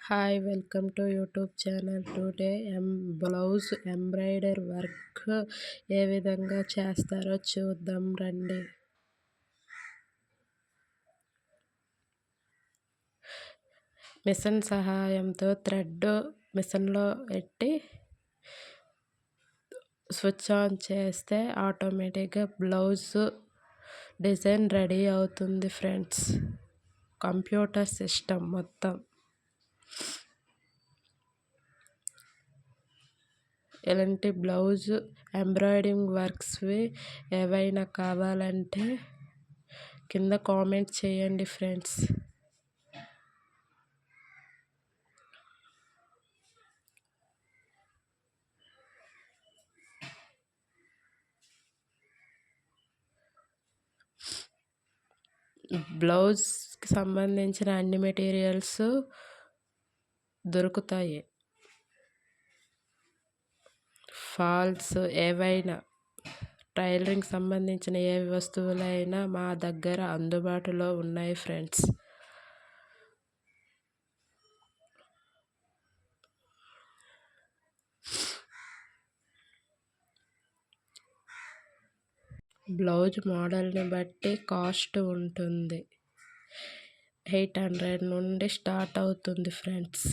Hi welcome to YouTube channel. Today blouse embroidery work ఏ విధంగా చేస్తారో చూద్దాం రండి. మిషన్ సహాయంతో థ్రెడ్ మిషన్లో పెట్టి స్విచ్ ఆన్ చేస్తే ఆటోమేటిక్గా బ్లౌజ్ డిజైన్ రెడీ అవుతుంది ఫ్రెండ్స్. కంప్యూటర్ సిస్టమ్ మొత్తం. ఇలాంటి బ్లౌజ్ ఎంబ్రాయిడింగ్ వర్క్స్వి ఏవైనా కావాలంటే కింద కామెంట్ చేయండి ఫ్రెండ్స్. బ్లౌజ్కి సంబంధించిన అన్ని మెటీరియల్స్ దొరుకుతాయి. ఫాల్స్ ఏవైనా టైలరింగ్ సంబంధించిన ఏ వస్తువులైనా మా దగ్గర అందుబాటులో ఉన్నాయి ఫ్రెండ్స్. బ్లౌజ్ మోడల్ని బట్టి కాస్ట్ ఉంటుంది. 800 నుండి స్టార్ట్ అవుతుంది ఫ్రెండ్స్.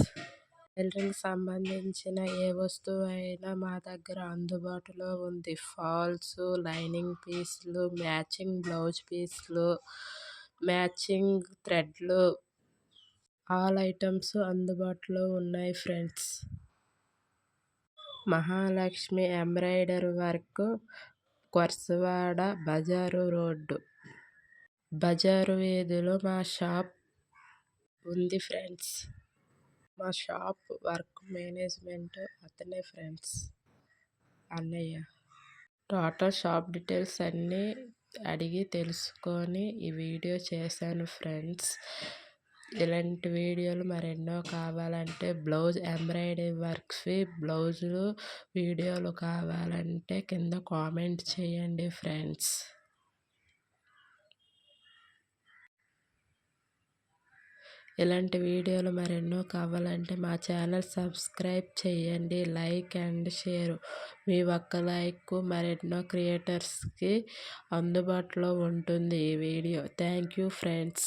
టైలరింగ్ సంబంధించిన ఏ వస్తువు అయినా మా దగ్గర అందుబాటులో ఉంది. ఫాల్స్, లైనింగ్ పీస్లు, మ్యాచింగ్ బ్లౌజ్ పీస్లు, మ్యాచింగ్ థ్రెడ్లు, ఆల్ ఐటమ్స్ అందుబాటులో ఉన్నాయి friends. Mahalakshmi embroidery work, Korsuvada బజారు రోడ్డు, బజారు వీధిలో మా షాప్ ఉంది ఫ్రెండ్స్. మా షాప్ వర్క్ మేనేజ్మెంట్ అతనే ఫ్రెండ్స్, అన్నయ్య. టోటల్ షాప్ డీటెయిల్స్ అన్నీ అడిగి తెలుసుకొని ఈ వీడియో చేశాను ఫ్రెండ్స్. ఇలాంటి వీడియోలు మరెన్నో కావాలంటే బ్లౌజ్ ఎంబ్రాయిడరీ వర్క్స్వి బ్లౌజులు వీడియోలు కావాలంటే కింద కామెంట్ చేయండి ఫ్రెండ్స్. ఇలాంటి వీడియోలు మరెన్నో కావాలంటే మా ఛానల్ సబ్స్క్రైబ్ చేయండి. Like and share. మీ ఒక్క లైక్ మరెన్నో క్రియేటర్స్కి అందుబాటులో ఉంటుంది ఈ వీడియో. Thank you friends.